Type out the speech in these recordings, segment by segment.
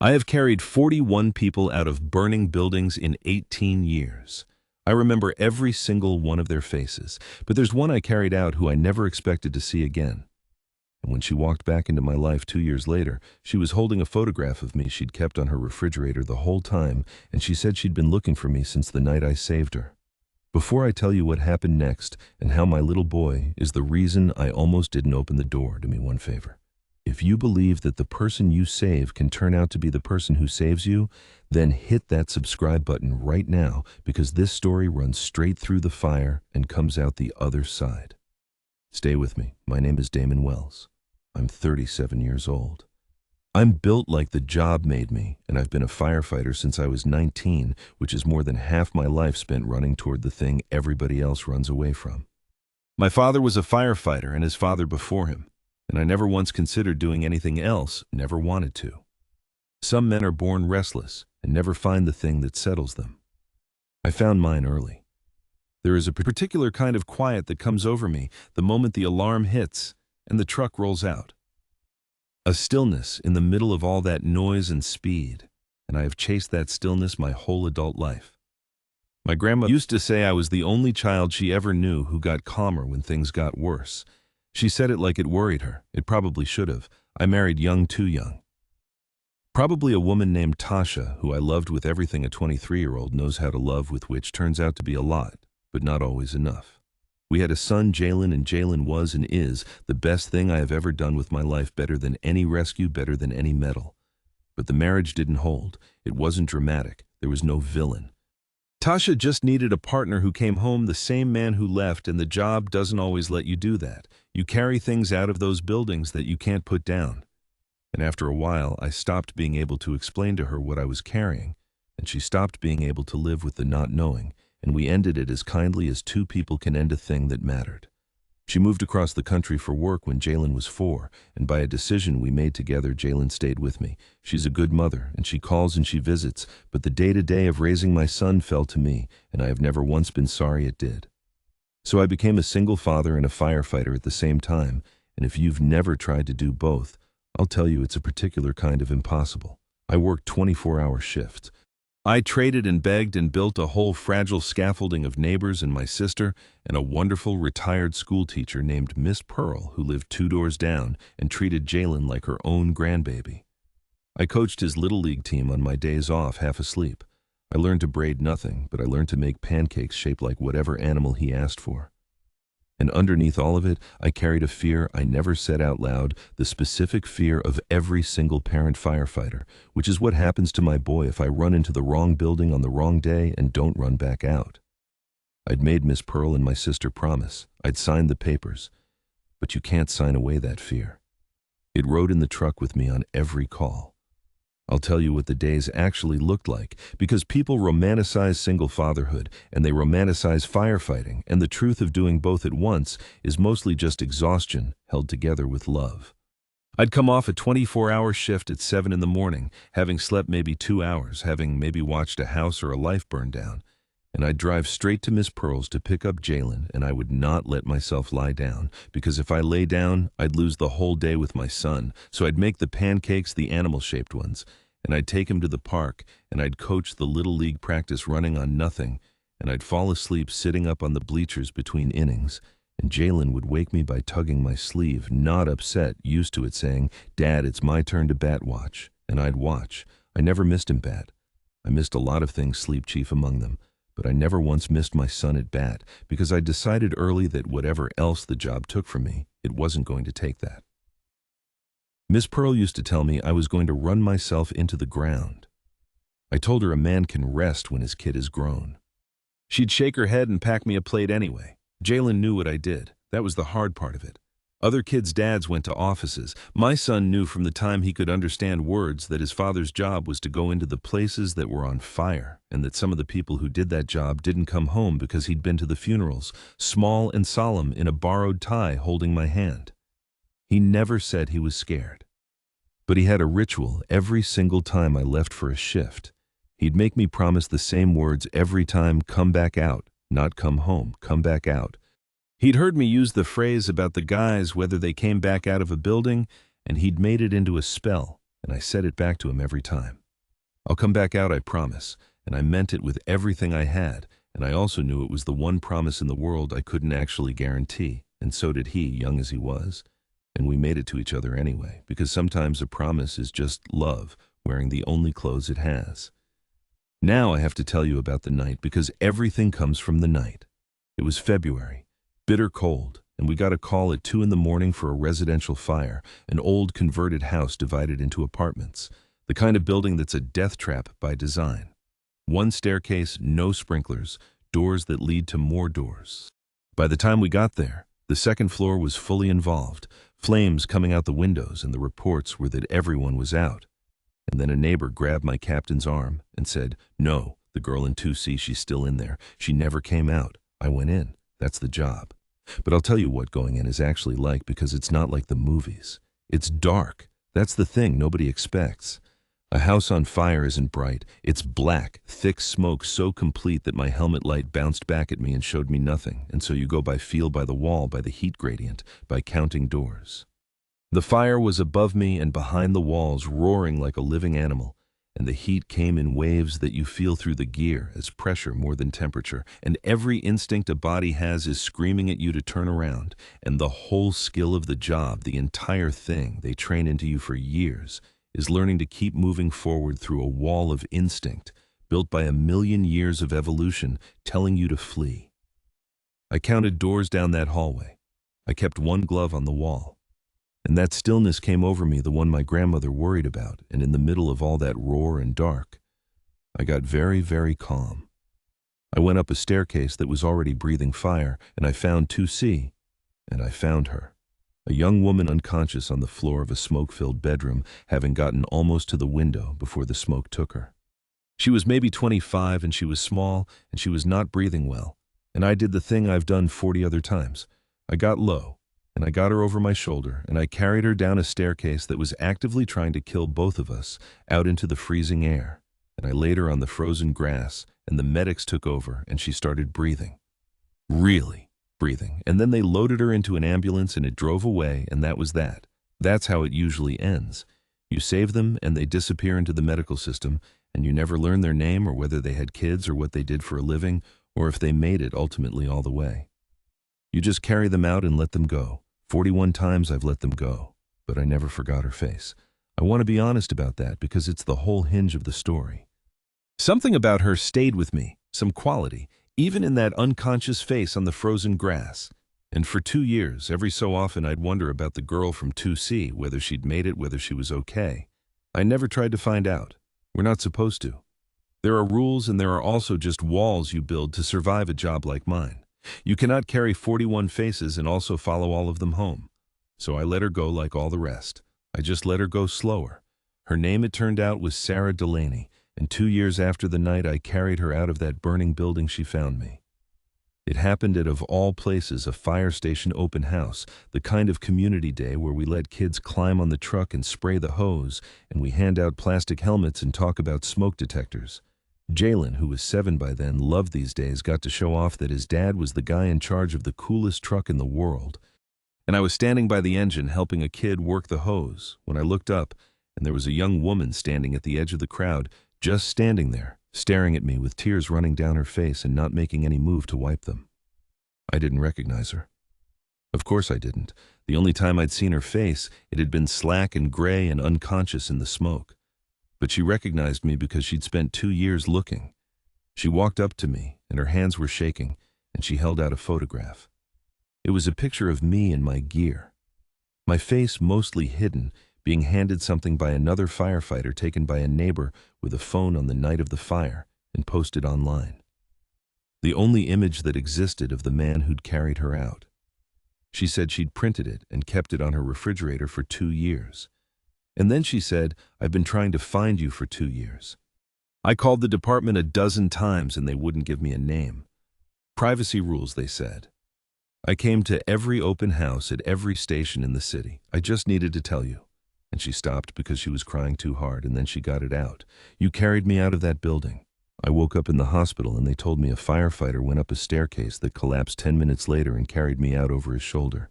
I have carried 41 people out of burning buildings in 18 years. I remember every single one of their faces, but there's one I carried out who I never expected to see again. And when she walked back into my life 2 years later, she was holding a photograph of me she'd kept on her refrigerator the whole time, and she said she'd been looking for me since the night I saved her. Before I tell you what happened next and how my little boy is the reason I almost didn't open the door, do me one favor. If you believe that the person you save can turn out to be the person who saves you, then hit that subscribe button right now, because this story runs straight through the fire and comes out the other side. Stay with me. My name is Damon Wells. I'm 37 years old. I'm built like the job made me, and I've been a firefighter since I was 19, which is more than half my life spent running toward the thing everybody else runs away from. My father was a firefighter and his father before him, and I never once considered doing anything else, never wanted to. Some men are born restless and never find the thing that settles them. I found mine early. There is a particular kind of quiet that comes over me the moment the alarm hits and the truck rolls out. A stillness in the middle of all that noise and speed, and I have chased that stillness my whole adult life. My grandma used to say I was the only child she ever knew who got calmer when things got worse. She said it like it worried her. It probably should have. I married young, too young. Probably a woman named Tasha, who I loved with everything a 23-year-old knows how to love, with which turns out to be a lot, but not always enough. We had a son, Jalen, and Jalen was and is the best thing I have ever done with my life, better than any rescue, better than any medal. But the marriage didn't hold. It wasn't dramatic. There was no villain. Tasha just needed a partner who came home the same man who left, and the job doesn't always let you do that. You carry things out of those buildings that you can't put down. And after a while, I stopped being able to explain to her what I was carrying, and she stopped being able to live with the not knowing, and we ended it as kindly as two people can end a thing that mattered. She moved across the country for work when Jalen was 4, and by a decision we made together, Jalen stayed with me. She's a good mother, and she calls and she visits, but the day-to-day of raising my son fell to me, and I have never once been sorry it did. So I became a single father and a firefighter at the same time, and if you've never tried to do both, I'll tell you it's a particular kind of impossible. I worked 24-hour shifts. I traded and begged and built a whole fragile scaffolding of neighbors and my sister and a wonderful retired school teacher named Miss Pearl, who lived 2 doors down and treated Jalen like her own grandbaby. I coached his little league team on my days off, half asleep. I learned to braid nothing, but I learned to make pancakes shaped like whatever animal he asked for. And underneath all of it, I carried a fear I never said out loud, the specific fear of every single parent firefighter, which is what happens to my boy if I run into the wrong building on the wrong day and don't run back out. I'd made Miss Pearl and my sister promise. I'd signed the papers. But you can't sign away that fear. It rode in the truck with me on every call. I'll tell you what the days actually looked like, because people romanticize single fatherhood and they romanticize firefighting, and the truth of doing both at once is mostly just exhaustion held together with love. I'd come off a 24-hour shift at 7 in the morning, having slept maybe 2 hours, having maybe watched a house or a life burn down, and I'd drive straight to Miss Pearl's to pick up Jalen, and I would not let myself lie down, because if I lay down, I'd lose the whole day with my son, so I'd make the pancakes, the animal-shaped ones, and I'd take him to the park, and I'd coach the Little League practice running on nothing, and I'd fall asleep sitting up on the bleachers between innings, and Jalen would wake me by tugging my sleeve, not upset, used to it, saying, "Dad, it's my turn to bat watch," and I'd watch. I never missed him bat. I missed a lot of things, sleep chief among them, but I never once missed my son at bat, because I decided early that whatever else the job took from me, it wasn't going to take that. Miss Pearl used to tell me I was going to run myself into the ground. I told her a man can rest when his kid is grown. She'd shake her head and pack me a plate anyway. Jalen knew what I did. That was the hard part of it. Other kids' dads went to offices. My son knew from the time he could understand words that his father's job was to go into the places that were on fire, and that some of the people who did that job didn't come home because he'd been to the funerals, small and solemn in a borrowed tie holding my hand. He never said he was scared. But he had a ritual every single time I left for a shift. He'd make me promise the same words every time: come back out, not come home, come back out. He'd heard me use the phrase about the guys, whether they came back out of a building, and he'd made it into a spell. and I said it back to him every time. I'll come back out, I promise, and I meant it with everything I had, and I also knew it was the one promise in the world I couldn't actually guarantee, and so did he, young as he was. And we made it to each other anyway, because sometimes a promise is just love, wearing the only clothes it has. Now I have to tell you about the night, because everything comes from the night. It was February, bitter cold, and we got a call at 2 in the morning for a residential fire, an old converted house divided into apartments, the kind of building that's a death trap by design. One staircase, no sprinklers, doors that lead to more doors. By the time we got there, the second floor was fully involved, flames coming out the windows, and the reports were that everyone was out. And then a neighbor grabbed my captain's arm and said, "No, the girl in 2C, she's still in there. She never came out." I went in. That's the job. But I'll tell you what going in is actually like, because it's not like the movies. It's dark. That's the thing nobody expects. A house on fire isn't bright. It's black, thick smoke so complete that my helmet light bounced back at me and showed me nothing, and so you go by feel, by the wall, by the heat gradient, by counting doors. The fire was above me and behind the walls, roaring like a living animal, and the heat came in waves that you feel through the gear as pressure more than temperature, and every instinct a body has is screaming at you to turn around, and the whole skill of the job, the entire thing they train into you for years, is learning to keep moving forward through a wall of instinct built by a million years of evolution telling you to flee. I counted doors down that hallway. I kept one glove on the wall. And that stillness came over me, the one my grandmother worried about, and in the middle of all that roar and dark, I got very, very calm. I went up a staircase that was already breathing fire, and I found 2C, and I found her. A young woman unconscious on the floor of a smoke-filled bedroom, having gotten almost to the window before the smoke took her. She was maybe 25, and she was small, and she was not breathing well, and I did the thing I've done 40 other times. I got low, and I got her over my shoulder, and I carried her down a staircase that was actively trying to kill both of us, out into the freezing air, and I laid her on the frozen grass, and the medics took over, and she started breathing. Really breathing. And then they loaded her into an ambulance, and it drove away, and that was that. That's how it usually ends. You save them, and they disappear into the medical system, and you never learn their name or whether they had kids or what they did for a living, or if they made it ultimately all the way. You just carry them out and let them go. 41 times I've let them go, but I never forgot her face. I want to be honest about that because it's the whole hinge of the story. Something about her stayed with me, some quality, even in that unconscious face on the frozen grass. And for 2 years, every so often I'd wonder about the girl from 2C, whether she'd made it, whether she was okay. I never tried to find out. We're not supposed to. There are rules, and there are also just walls you build to survive a job like mine. You cannot carry 41 faces and also follow all of them home. So I let her go like all the rest. I just let her go slower. Her name, it turned out, was Sarah Delaney, and 2 years after the night I carried her out of that burning building, she found me. It happened at, of all places, a fire station open house, the kind of community day where we let kids climb on the truck and spray the hose, and we hand out plastic helmets and talk about smoke detectors. Jalen, who was 7 by then, loved these days, got to show off that his dad was the guy in charge of the coolest truck in the world. And I was standing by the engine helping a kid work the hose when I looked up, and there was a young woman standing at the edge of the crowd, just standing there, staring at me with tears running down her face and not making any move to wipe them. I didn't recognize her. Of course I didn't. The only time I'd seen her face, it had been slack and gray and unconscious in the smoke. But she recognized me because she'd spent 2 years looking. She walked up to me, and her hands were shaking, and she held out a photograph. It was a picture of me in my gear. My face mostly hidden, being handed something by another firefighter taken by a neighbor with a phone on the night of the fire and posted online. The only image that existed of the man who'd carried her out. She said she'd printed it and kept it on her refrigerator for 2 years. And then she said, "I've been trying to find you for 2 years. I called the department a dozen times and they wouldn't give me a name. Privacy rules, they said. I came to every open house at every station in the city. I just needed to tell you." And she stopped because she was crying too hard, and then she got it out. "You carried me out of that building. I woke up in the hospital and they told me a firefighter went up a staircase that collapsed 10 minutes later and carried me out over his shoulder.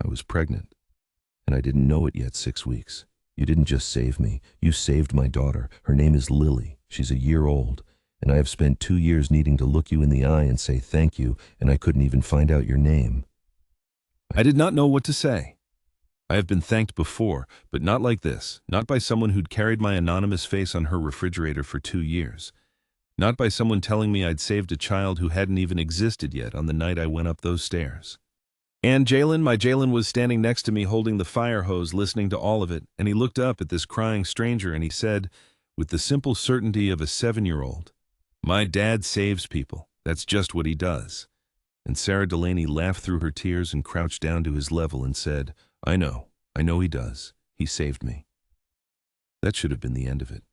I was pregnant, and I didn't know it yet 6 weeks. You didn't just save me, you saved my daughter. Her name is Lily. She's a year old. And I have spent 2 years needing to look you in the eye and say thank you, and I couldn't even find out your name." I did not know what to say. I have been thanked before, but not like this, not by someone who'd carried my anonymous face on her refrigerator for 2 years. Not by someone telling me I'd saved a child who hadn't even existed yet on the night I went up those stairs. And my Jalen was standing next to me holding the fire hose, listening to all of it, and he looked up at this crying stranger and he said, with the simple certainty of a 7-year-old, "My dad saves people. That's just what he does." And Sarah Delaney laughed through her tears and crouched down to his level and said, I know he does. He saved me." That should have been the end of it.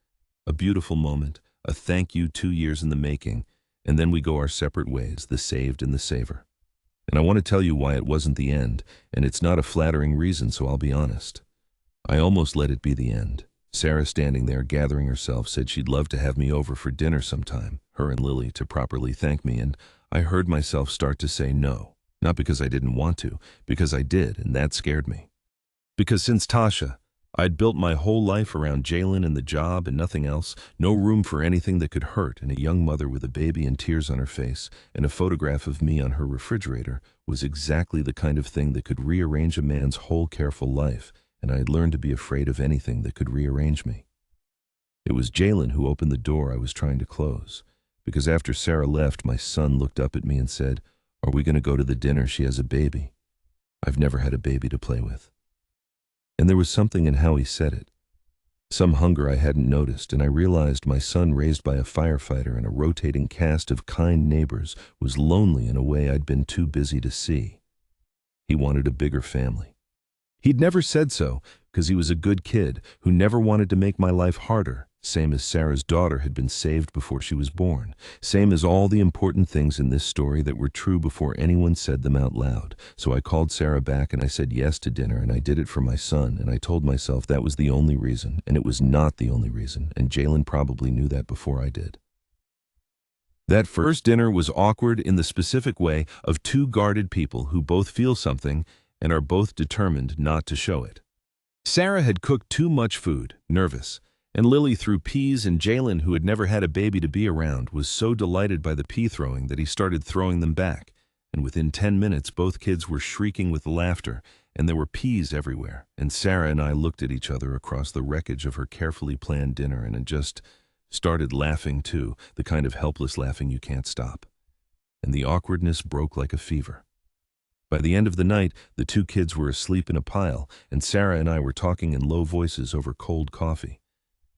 A beautiful moment, a thank you 2 years in the making, and then we go our separate ways, the saved and the saver. And I want to tell you why it wasn't the end, and it's not a flattering reason, so I'll be honest. I almost let it be the end. Sarah, standing there gathering herself, said she'd love to have me over for dinner sometime, her and Lily, to properly thank me, and I heard myself start to say no. Not because I didn't want to, because I did, and that scared me. Because since Tasha, I'd built my whole life around Jalen and the job and nothing else, no room for anything that could hurt, and a young mother with a baby and tears on her face and a photograph of me on her refrigerator was exactly the kind of thing that could rearrange a man's whole careful life, and I had learned to be afraid of anything that could rearrange me. It was Jalen who opened the door I was trying to close, because after Sarah left, my son looked up at me and said, "Are we going to go to the dinner? She has a baby." I've never had a baby to play with. And there was something in how he said it. Some hunger I hadn't noticed, and I realized my son, raised by a firefighter and a rotating cast of kind neighbors, was lonely in a way I'd been too busy to see. He wanted a bigger family. He'd never said so, because he was a good kid who never wanted to make my life harder, same as Sarah's daughter had been saved before she was born, same as all the important things in this story that were true before anyone said them out loud. So I called Sarah back and I said yes to dinner, and I did it for my son, and I told myself that was the only reason, and it was not the only reason, and Jalen probably knew that before I did. That first dinner was awkward in the specific way of two guarded people who both feel something and are both determined not to show it. Sarah had cooked too much food, nervous, and Lily threw peas, and Jalen, who had never had a baby to be around, was so delighted by the pea throwing that he started throwing them back, and within 10 minutes both kids were shrieking with laughter, and there were peas everywhere, and Sarah and I looked at each other across the wreckage of her carefully planned dinner and just started laughing too, the kind of helpless laughing you can't stop. And the awkwardness broke like a fever. By the end of the night, the two kids were asleep in a pile, and Sarah and I were talking in low voices over cold coffee.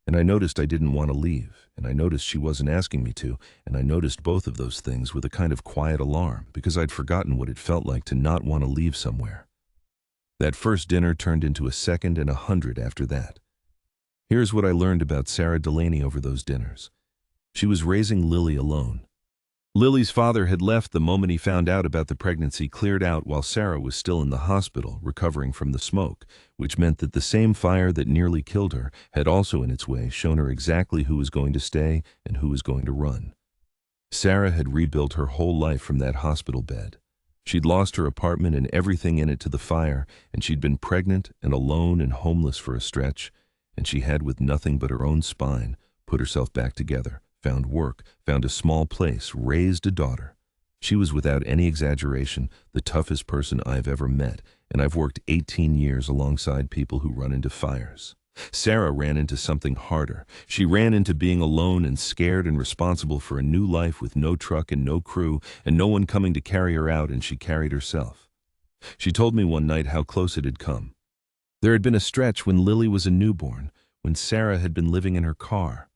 And I noticed I didn't want to leave, and I noticed she wasn't asking me to, and I noticed both of those things with a kind of quiet alarm, because I'd forgotten what it felt like to not want to leave somewhere. That first dinner turned into a second and 100 after that. Here's what I learned about Sarah Delaney over those dinners. She was raising Lily alone. Lily's father had left the moment he found out about the pregnancy cleared out while Sarah was still in the hospital recovering from the smoke, which meant that the same fire that nearly killed her had also in its way shown her exactly who was going to stay and who was going to run. Sarah had rebuilt her whole life from that hospital bed. She'd lost her apartment and everything in it to the fire, and she'd been pregnant and alone and homeless for a stretch, and she had, with nothing but her own spine, put herself back together, found work, found a small place, raised a daughter. She was, without any exaggeration, the toughest person I've ever met, and I've worked 18 years alongside people who run into fires. Sarah ran into something harder. She ran into being alone and scared and responsible for a new life with no truck and no crew and no one coming to carry her out, and she carried herself. She told me one night how close it had come. There had been a stretch when Lily was a newborn, when Sarah had been living in her car.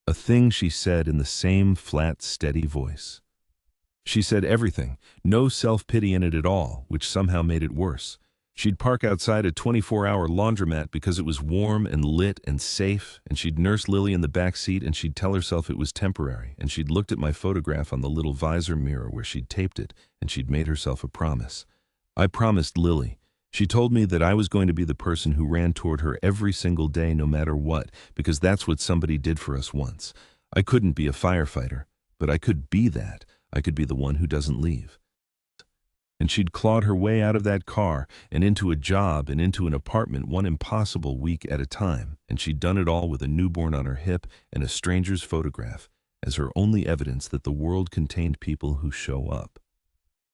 A thing she said in the same flat, steady voice. She said everything, no self-pity in it at all, which somehow made it worse. She'd park outside a 24-hour laundromat because it was warm and lit and safe, and she'd nurse Lily in the back seat, and she'd tell herself it was temporary, and she'd looked at my photograph on the little visor mirror where she'd taped it, and she'd made herself a promise. I promised Lily. She told me that I was going to be the person who ran toward her every single day no matter what, because that's what somebody did for us once. I couldn't be a firefighter, but I could be that. I could be the one who doesn't leave. And she'd clawed her way out of that car and into a job and into an apartment one impossible week at a time, and she'd done it all with a newborn on her hip and a stranger's photograph as her only evidence that the world contained people who show up.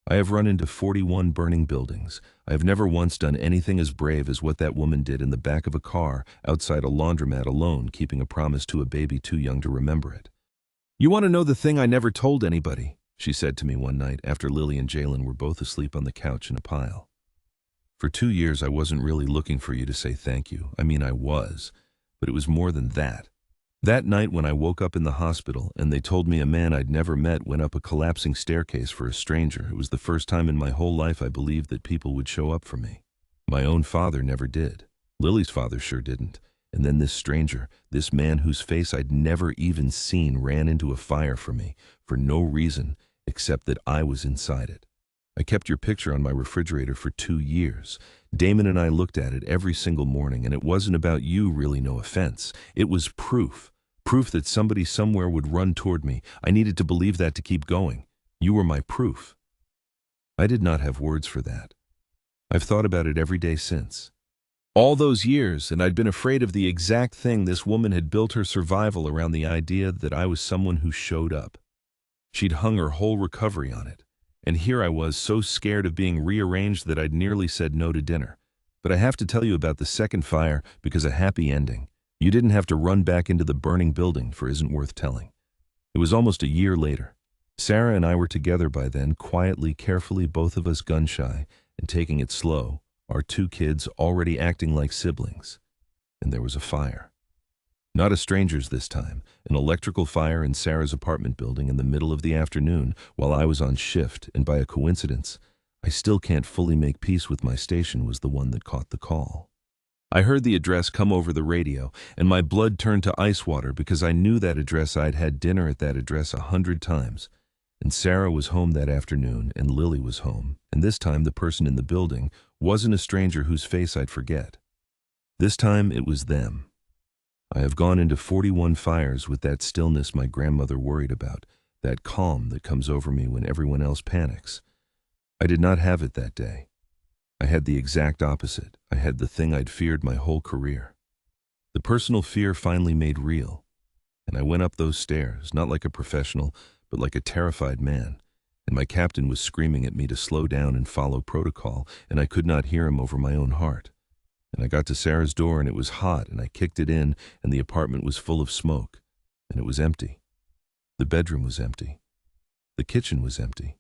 I have run into 41 burning buildings. I have never once done anything as brave as what that woman did in the back of a car outside a laundromat alone, keeping a promise to a baby too young to remember it. "You want to know the thing I never told anybody?" she said to me one night after Lily and Jalen were both asleep on the couch in a pile. "For 2 years I wasn't really looking for you to say thank you. I mean, I was, but it was more than that. That night when I woke up in the hospital and they told me a man I'd never met went up a collapsing staircase for a stranger, it was the first time in my whole life I believed that people would show up for me. My own father never did. Lily's father sure didn't. And then this stranger, this man whose face I'd never even seen, ran into a fire for me, for no reason except that I was inside it. I kept your picture on my refrigerator for 2 years. Damon and I looked at it every single morning, and it wasn't about you, really, no offense. It was proof. Proof that somebody somewhere would run toward me. I needed to believe that to keep going. You were my proof." I did not have words for that. I've thought about it every day since. All those years, and I'd been afraid of the exact thing this woman had built her survival around, the idea that I was someone who showed up. She'd hung her whole recovery on it. And here I was, so scared of being rearranged that I'd nearly said no to dinner. But I have to tell you about the second fire because a happy ending. You didn't have to run back into the burning building, for isn't worth telling. It was almost a year later. Sarah and I were together by then, quietly, carefully, both of us gun-shy, and taking it slow, our 2 kids already acting like siblings. And there was a fire. Not a stranger's this time, an electrical fire in Sarah's apartment building in the middle of the afternoon while I was on shift, and by a coincidence, I still can't fully make peace with my station, was the one that caught the call. I heard the address come over the radio, and my blood turned to ice water because I knew that address. I'd had dinner at that address 100 times. And Sarah was home that afternoon, and Lily was home, and this time the person in the building wasn't a stranger whose face I'd forget. This time it was them. I have gone into 41 fires with that stillness my grandmother worried about, that calm that comes over me when everyone else panics. I did not have it that day. I had the exact opposite. I had the thing I'd feared my whole career. The personal fear finally made real, and I went up those stairs, not like a professional, but like a terrified man, and my captain was screaming at me to slow down and follow protocol, and I could not hear him over my own heart. And I got to Sarah's door, and it was hot, and I kicked it in, and the apartment was full of smoke, and it was empty. The bedroom was empty. The kitchen was empty.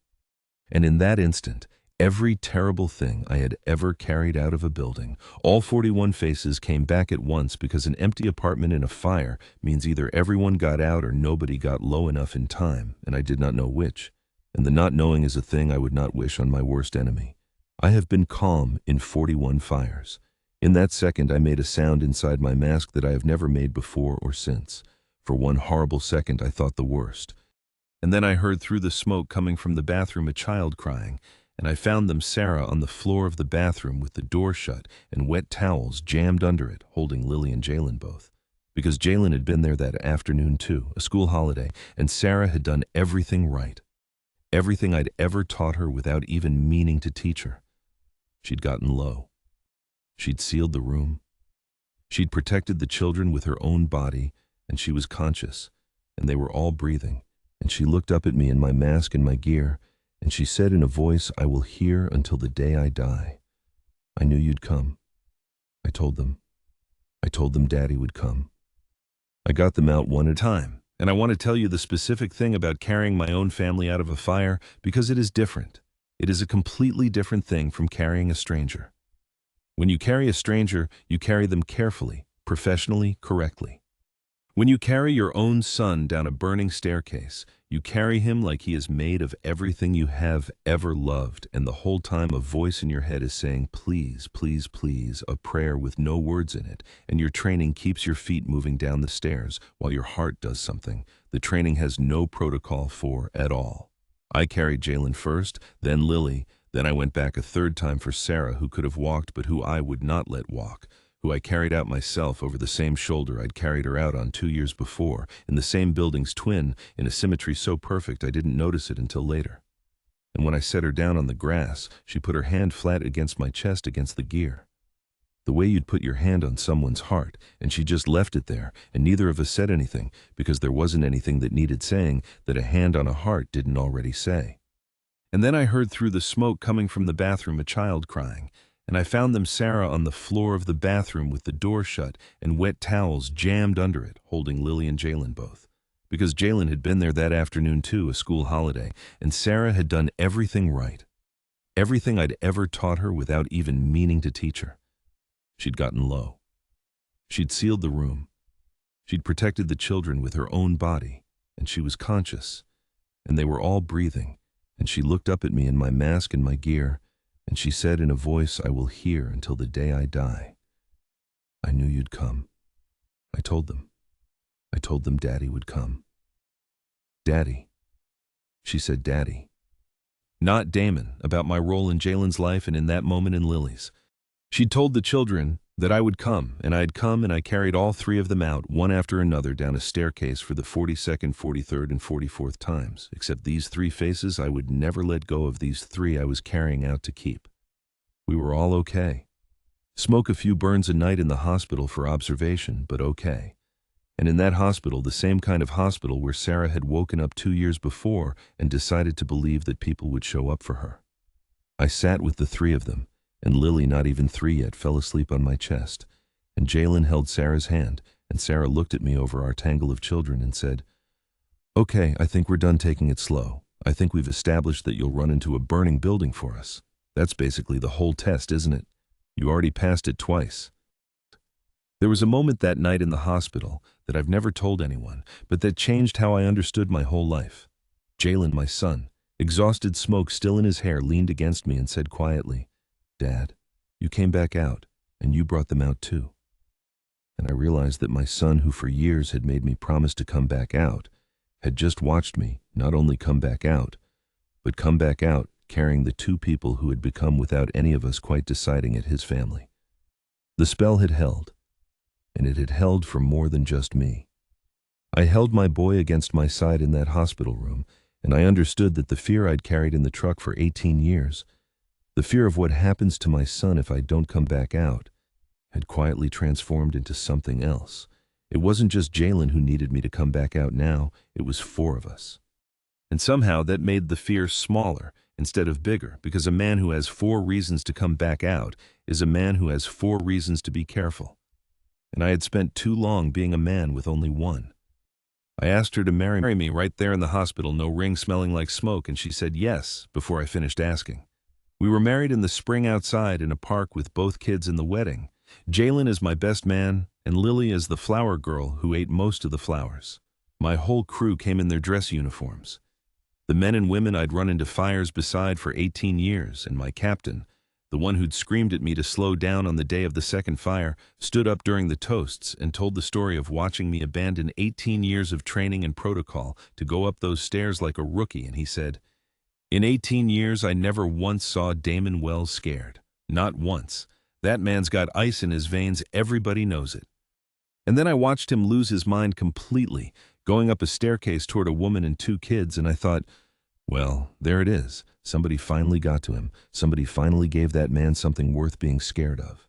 And in that instant, every terrible thing I had ever carried out of a building, all 41 faces came back at once, because an empty apartment in a fire means either everyone got out or nobody got low enough in time, and I did not know which. And the not knowing is a thing I would not wish on my worst enemy. I have been calm in 41 fires. In that second, I made a sound inside my mask that I have never made before or since. For one horrible second, I thought the worst. And then I heard through the smoke coming from the bathroom a child crying, and I found them, Sarah, on the floor of the bathroom with the door shut and wet towels jammed under it, holding Lily and Jalen both. Because Jalen had been there that afternoon too, a school holiday, and Sarah had done everything right. Everything I'd ever taught her without even meaning to teach her. She'd gotten low. She'd sealed the room. She'd protected the children with her own body, and she was conscious, and they were all breathing, and she looked up at me in my mask and my gear, and she said in a voice I will hear until the day I die, "I knew you'd come." I told them Daddy would come. I got them out one at a time, and I want to tell you the specific thing about carrying my own family out of a fire, because it is different. It is a completely different thing from carrying a stranger. When you carry a stranger, you carry them carefully, professionally, correctly. When you carry your own son down a burning staircase, you carry him like he is made of everything you have ever loved, and the whole time a voice in your head is saying, "Please, please, please," a prayer with no words in it, and your training keeps your feet moving down the stairs while your heart does something the training has no protocol for at all. I carried Jalen first, then Lily, then I went back a third time for Sarah, who could have walked but who I would not let walk, who I carried out myself over the same shoulder I'd carried her out on 2 years before, in the same building's twin, in a symmetry so perfect I didn't notice it until later. And when I set her down on the grass, she put her hand flat against my chest against the gear. The way you'd put your hand on someone's heart, and she just left it there, and neither of us said anything, because there wasn't anything that needed saying that a hand on a heart didn't already say. And then I heard through the smoke coming from the bathroom a child crying, and I found them Sarah on the floor of the bathroom with the door shut and wet towels jammed under it, holding Lily and Jalen both. Because Jalen had been there that afternoon too, a school holiday, and Sarah had done everything right. Everything I'd ever taught her without even meaning to teach her. She'd gotten low. She'd sealed the room. She'd protected the children with her own body, and she was conscious, and they were all breathing, and she looked up at me in my mask and my gear, and she said in a voice I will hear until the day I die, "I knew you'd come." I told them Daddy would come. Daddy. She said Daddy. Not Damon, about my role in Jalen's life and in that moment in Lily's. She'd told the children that I would come, and I'd come, and I carried all three of them out, one after another, down a staircase for the 42nd, 43rd, and 44th times. Except these three faces, I would never let go of these three I was carrying out to keep. We were all okay. Smoke a few burns a night in the hospital for observation, but okay. And in that hospital, the same kind of hospital where Sarah had woken up 2 years before and decided to believe that people would show up for her. I sat with the three of them, and Lily, not even 3 yet, fell asleep on my chest, and Jalen held Sarah's hand, and Sarah looked at me over our tangle of children and said, "Okay, I think we're done taking it slow. I think we've established that you'll run into a burning building for us. That's basically the whole test, isn't it? You already passed it twice." There was a moment that night in the hospital that I've never told anyone, but that changed how I understood my whole life. Jalen, my son, exhausted, smoke still in his hair, leaned against me and said quietly, "Dad, you came back out, and you brought them out too." And I realized that my son, who for years had made me promise to come back out, had just watched me not only come back out, but come back out carrying the 2 people who had become, without any of us quite deciding it, his family. The spell had held, and it had held for more than just me. I held my boy against my side in that hospital room, and I understood that the fear I'd carried in the truck for 18 years, the fear of what happens to my son if I don't come back out, had quietly transformed into something else. It wasn't just Jalen who needed me to come back out now, it was 4 of us. And somehow that made the fear smaller instead of bigger, because a man who has 4 reasons to come back out is a man who has 4 reasons to be careful. And I had spent too long being a man with only 1. I asked her to marry me right there in the hospital, no ring, smelling like smoke, and she said yes before I finished asking. We were married in the spring outside in a park with both kids in the wedding. Jalen is my best man, and Lily is the flower girl who ate most of the flowers. My whole crew came in their dress uniforms. The men and women I'd run into fires beside for 18 years, and my captain, the one who'd screamed at me to slow down on the day of the second fire, stood up during the toasts and told the story of watching me abandon 18 years of training and protocol to go up those stairs like a rookie, and he said, "In 18 years, I never once saw Damon Wells scared. Not once. That man's got ice in his veins, everybody knows it." And then I watched him lose his mind completely, going up a staircase toward a woman and 2 kids, and I thought, well, there it is. Somebody finally got to him. Somebody finally gave that man something worth being scared of.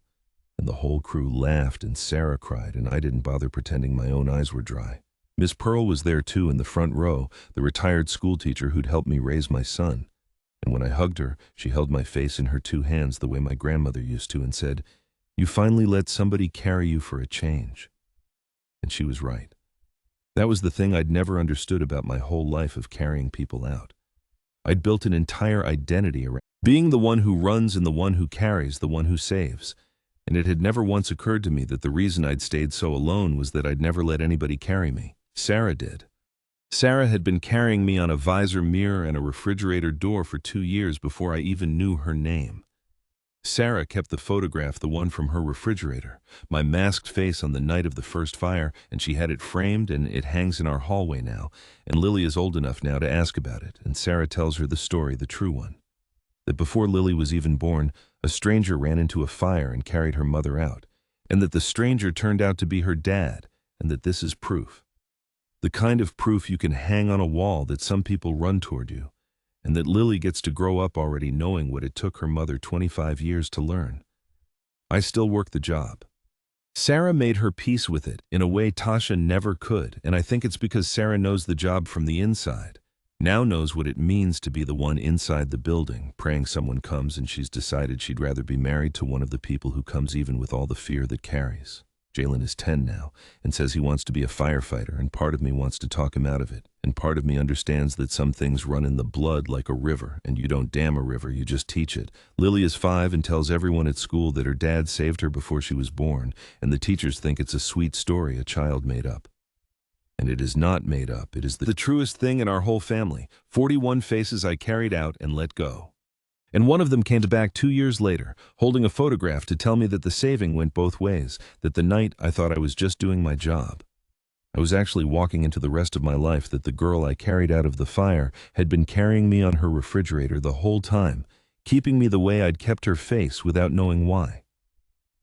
And the whole crew laughed, and Sarah cried, and I didn't bother pretending my own eyes were dry. Miss Pearl was there too in the front row, the retired schoolteacher who'd helped me raise my son. And when I hugged her, she held my face in her 2 hands the way my grandmother used to and said, "You finally let somebody carry you for a change." And she was right. That was the thing I'd never understood about my whole life of carrying people out. I'd built an entire identity around being the one who runs and the one who carries, the one who saves. And it had never once occurred to me that the reason I'd stayed so alone was that I'd never let anybody carry me. Sarah did. Sarah had been carrying me on a visor mirror and a refrigerator door for 2 years before I even knew her name. Sarah kept the photograph, the one from her refrigerator, my masked face on the night of the first fire, and she had it framed, and it hangs in our hallway now, and Lily is old enough now to ask about it, and Sarah tells her the story, the true one. That before Lily was even born, a stranger ran into a fire and carried her mother out, and that the stranger turned out to be her dad, and that this is proof. The kind of proof you can hang on a wall that some people run toward you, and that Lily gets to grow up already knowing what it took her mother 25 years to learn. I still work the job. Sarah made her peace with it in a way Tasha never could, and I think it's because Sarah knows the job from the inside. Now knows what it means to be the one inside the building, praying someone comes, and she's decided she'd rather be married to one of the people who comes even with all the fear that carries. Jalen is 10 now and says he wants to be a firefighter, and part of me wants to talk him out of it. And part of me understands that some things run in the blood like a river, and you don't dam a river, you just teach it. Lily is 5 and tells everyone at school that her dad saved her before she was born, and the teachers think it's a sweet story a child made up. And it is not made up. It is the truest thing in our whole family. 41 faces I carried out and let go. And one of them came back 2 years later, holding a photograph to tell me that the saving went both ways, that the night I thought I was just doing my job, I was actually walking into the rest of my life, that the girl I carried out of the fire had been carrying me on her refrigerator the whole time, keeping me the way I'd kept her face without knowing why.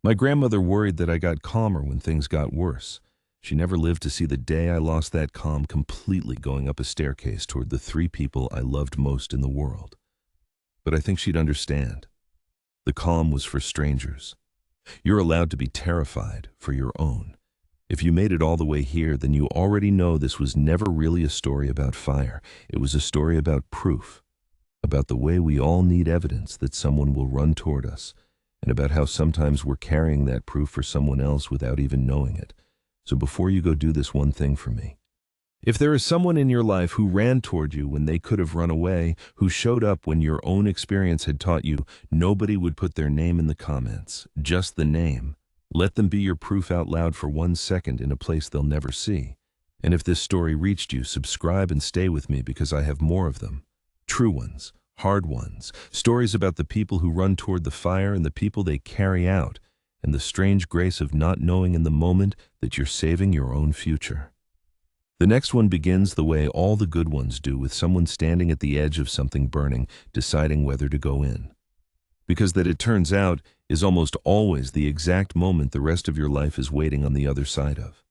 My grandmother worried that I got calmer when things got worse. She never lived to see the day I lost that calm completely, going up a staircase toward the 3 people I loved most in the world. But I think she'd understand. The calm was for strangers. You're allowed to be terrified for your own. If you made it all the way here, then you already know this was never really a story about fire. It was a story about proof, about the way we all need evidence that someone will run toward us, and about how sometimes we're carrying that proof for someone else without even knowing it. So before you go, do this one thing for me. If there is someone in your life who ran toward you when they could have run away, who showed up when your own experience had taught you nobody would put their name in the comments, just the name, let them be your proof out loud for 1 second in a place they'll never see. And if this story reached you, subscribe and stay with me, because I have more of them. True ones, hard ones, stories about the people who run toward the fire and the people they carry out, and the strange grace of not knowing in the moment that you're saving your own future. The next one begins the way all the good ones do, with someone standing at the edge of something burning, deciding whether to go in. Because that, it turns out, is almost always the exact moment the rest of your life is waiting on the other side of.